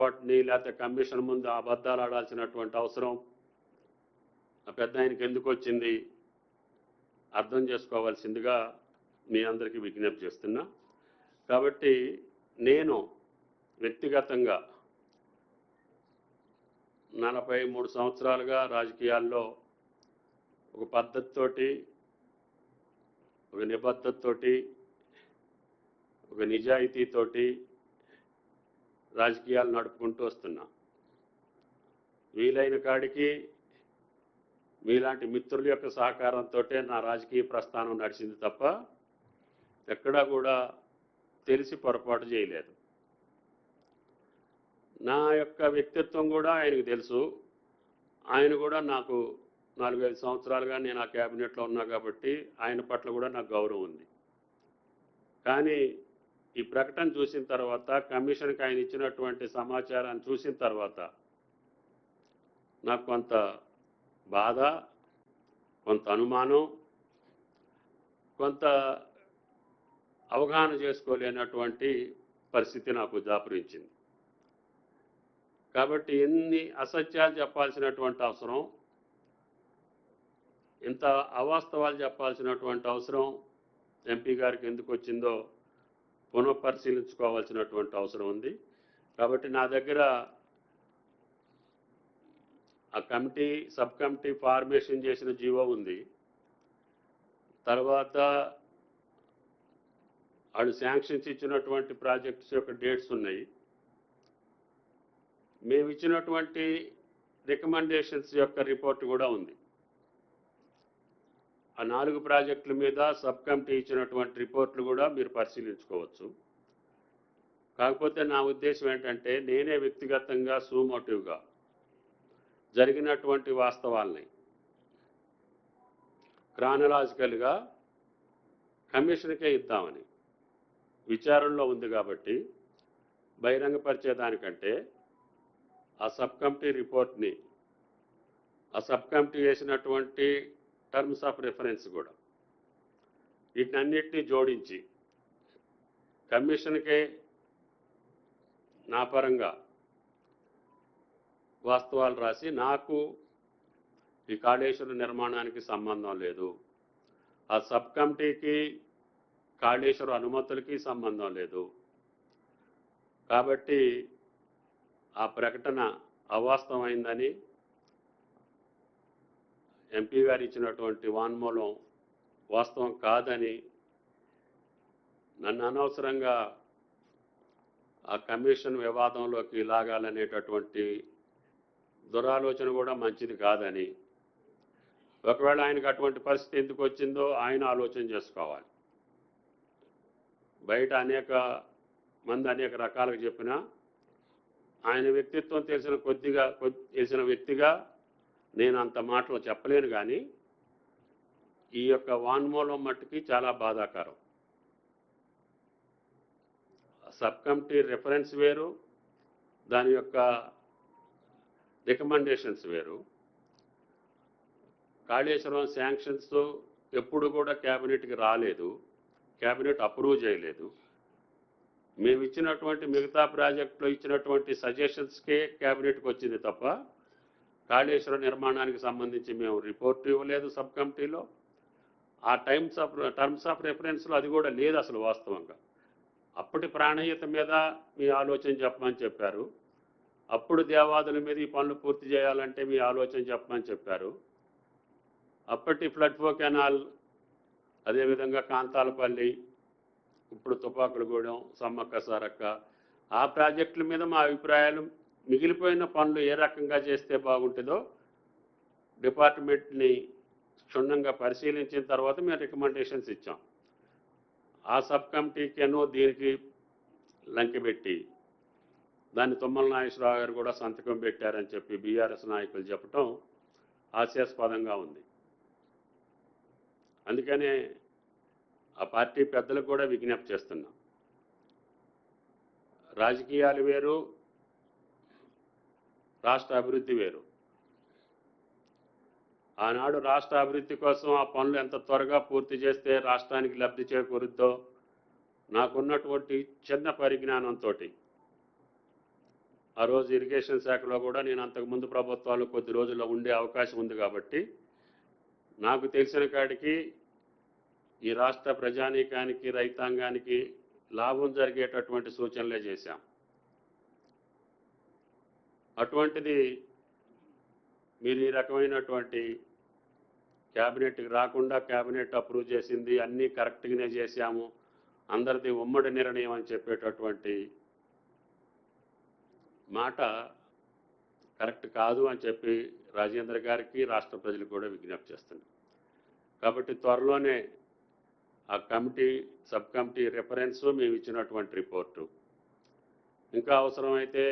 వాటిని లేకపోతే కమిషన్ ముందు అబద్ధాలు ఆడాల్సినటువంటి అవసరం ఆ పెద్ద ఆయనకి ఎందుకు వచ్చింది అర్థం చేసుకోవాల్సిందిగా మీ అందరికీ విజ్ఞప్తి చేస్తున్నా. కాబట్టి నేను వ్యక్తిగతంగా 43 సంవత్సరాలుగా రాజకీయాల్లో ఒక పద్ధతితోటి, ఒక నిబద్ధతతోటి, ఒక నిజాయితీతోటి రాజకీయాలు నడుపుకుంటూ వస్తున్నా. వీలైన కాడికి మీలాంటి మిత్రుల యొక్క సహకారంతో నా రాజకీయ ప్రస్థానం నడిచింది తప్ప ఎక్కడా కూడా తెలిసి పొరపాటు చేయలేదు. నా యొక్క వ్యక్తిత్వం కూడా ఆయనకు తెలుసు. ఆయన కూడా నాకు 4-5 సంవత్సరాలుగా నేను ఆ క్యాబినెట్లో ఉన్నా కాబట్టి ఆయన పట్ల కూడా నాకు గౌరవం ఉంది. కానీ ఈ ప్రకటన చూసిన తర్వాత, కమిషన్కి ఆయన ఇచ్చినటువంటి సమాచారాన్ని చూసిన తర్వాత నాకు కొంత బాధ, కొంత అనుమానం, కొంత అవగాహన చేసుకోలేనటువంటి పరిస్థితి నాకు దాపురించింది. కాబట్టి ఎన్ని అసత్యాలు చెప్పాల్సినటువంటి అవసరం, ఇంత అవాస్తవాలు చెప్పాల్సినటువంటి అవసరం ఎంపీ గారికి ఎందుకు వచ్చిందో పునఃపరిశీలించుకోవాల్సినటువంటి అవసరం ఉంది. కాబట్టి నా దగ్గర ఆ కమిటీ, సబ్ కమిటీ ఫార్మేషన్ చేసిన జీవో ఉంది. తర్వాత వాళ్ళు శాంక్షన్స్ ఇచ్చినటువంటి ప్రాజెక్ట్స్ యొక్క డేట్స్ ఉన్నాయి. మేము ఇచ్చినటువంటి రికమెండేషన్స్ యొక్క రిపోర్ట్ కూడా ఉంది. ఆ 4 ప్రాజెక్టుల మీద సబ్ కమిటీ ఇచ్చినటువంటి రిపోర్ట్లు కూడా మీరు పరిశీలించుకోవచ్చు. కాకపోతే నా ఉద్దేశం ఏంటంటే, నేనే వ్యక్తిగతంగా సుమోటివ్గా జరిగినటువంటి వాస్తవాల్ని క్రానలాజికల్గా కమిషన్కే ఇద్దామని విచారణలో ఉంది. కాబట్టి బహిరంగపరిచేదానికంటే ఆ సబ్ కమిటీ రిపోర్ట్ని, ఆ సబ్ కమిటీ వేసినటువంటి టర్మ్స్ ఆఫ్ రెఫరెన్స్ కూడా, వీటినన్నిటినీ జోడించి కమిషన్కే నా పరంగా వాస్తవాలు రాసి, నాకు ఈ కాళేశ్వరం నిర్మాణానికి సంబంధం లేదు, ఆ సబ్ కమిటీకి కాళేశ్వరం అనుమతులకి సంబంధం లేదు, కాబట్టి ఆ ప్రకటన అవాస్తవమైందని, ఎంపీ గారు ఇచ్చినటువంటి వాంగ్మూలం వాస్తవం కాదని, నన్ను అనవసరంగా ఆ కమిషన్ వివాదంలోకి లాగాలనేటటువంటి దురాలోచన కూడా మంచిది కాదని, ఒకవేళ ఆయనకు అటువంటి పరిస్థితి ఎందుకు వచ్చిందో ఆయన ఆలోచన చేసుకోవాలి. బయట అనేక మంది అనేక రకాలుగా చెప్పినా ఆయన వ్యక్తిత్వం తెలిసిన వ్యక్తిగా నేను అంత మాటలు చెప్పలేను. కానీ ఈ యొక్క వాంగ్మూలం మట్టుకి చాలా బాధాకరం. సబ్ కమిటీ రెఫరెన్స్ వేరు, దాని యొక్క రికమెండేషన్స్ వేరు. కాళేశ్వరం శాంక్షన్స్ ఎప్పుడు కూడా క్యాబినెట్కి రాలేదు, క్యాబినెట్ అప్రూవ్ చేయలేదు. మేము ఇచ్చినటువంటి మిగతా ప్రాజెక్టులో ఇచ్చినటువంటి సజెషన్స్కే క్యాబినెట్కి వచ్చింది తప్ప కాళేశ్వరం నిర్మాణానికి సంబంధించి మేము రిపోర్ట్ ఇవ్వలేదు సబ్ కమిటీలో. ఆ టర్మ్స్ ఆఫ్ రెఫరెన్స్లో అది కూడా లేదు అసలు వాస్తవంగా. అప్పటి ప్రాణహిత మీద మీ ఆలోచన చెప్పమని చెప్పారు. అప్పుడు దేవాదుల మీద ఈ పనులు పూర్తి చేయాలంటే మీ ఆలోచన చెప్పమని చెప్పారు. అప్పటి ఫ్లడ్ ఫ్లో కెనాల్, అదేవిధంగా కాంతాలపల్లి, ఇప్పుడు తుపాకులగూడెం, సమ్మక్క సారక్క, ఆ ప్రాజెక్టుల మీద మా అభిప్రాయాలు, మిగిలిపోయిన పనులు ఏ రకంగా చేస్తే బాగుంటుందో డిపార్ట్మెంట్ని క్షుణ్ణంగా పరిశీలించిన తర్వాత మేము రికమెండేషన్స్ ఇచ్చాం. ఆ సబ్ కమిటీకేనో దీనికి లంకెపెట్టి దాన్ని తుమ్మల నాగేశ్వరరావు గారు కూడా సంతకం పెట్టారని చెప్పి బీఆర్ఎస్ నాయకులు చెప్పడం హాస్యాస్పదంగా ఉంది. అందుకనే ఆ పార్టీ పెద్దలకు కూడా విజ్ఞప్తి చేస్తున్నాం. రాజకీయాలు వేరు, రాష్ట్ర అభివృద్ధి వేరు. ఆనాడు రాష్ట్ర అభివృద్ధి కోసం ఆ పనులు ఎంత త్వరగా పూర్తి చేస్తే రాష్ట్రానికి లబ్ధి చేకూరుద్దో నాకున్నటువంటి చిన్న పరిజ్ఞానంతో ఆ రోజు ఇరిగేషన్ శాఖలో కూడా నేను అంతకుముందు ప్రభుత్వాలు కొద్ది రోజుల్లో ఉండే అవకాశం ఉంది కాబట్టి నాకు తెలిసిన కాడికి ఈ రాష్ట్ర ప్రజానీకానికి రైతాంగానికి లాభం జరిగేటటువంటి సూచనలే చేశాం. అటువంటిది మీరు ఈ రకమైనటువంటి క్యాబినెట్కి రాకుండా క్యాబినెట్ అప్రూవ్ చేసింది అన్నీ కరెక్ట్గానే చేశాము, అందరిది ఉమ్మడి నిర్ణయం అని చెప్పేటటువంటి మాట కరెక్ట్ కాదు అని చెప్పి రాజేంద్ర గారికి రాష్ట్ర ప్రజలకు కూడా విజ్ఞప్తి చేస్తున్నాం. కాబట్టి త్వరలోనే ఆ కమిటీ సబ్ కమిటీ రిఫరెన్స్ మేము ఇచ్చినటువంటి రిపోర్టు ఇంకా అవసరమైతే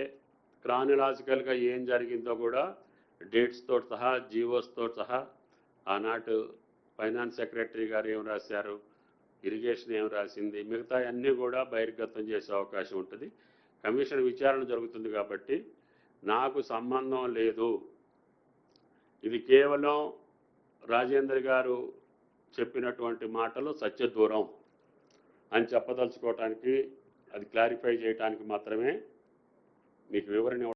క్రానిలాజికల్గా ఏం జరిగిందో కూడా డేట్స్తో సహా జీవోస్తో సహా ఆనాటి ఫైనాన్స్ సెక్రటరీ గారు ఏం రాశారు, ఇరిగేషన్ ఏం రాసింది, మిగతా అన్నీ కూడా బహిర్గతం చేసే అవకాశం ఉంటుంది. కమిషన్ విచారణ జరుగుతుంది కాబట్టి నాకు సంబంధం లేదు, ఇది కేవలం రాజేంద్ర గారు చెప్పినటువంటి మాటలు సత్యదూరం అని చెప్పదలుచుకోవటానికి, అది క్లారిఫై చేయడానికి మాత్రమే మీకు వివరణ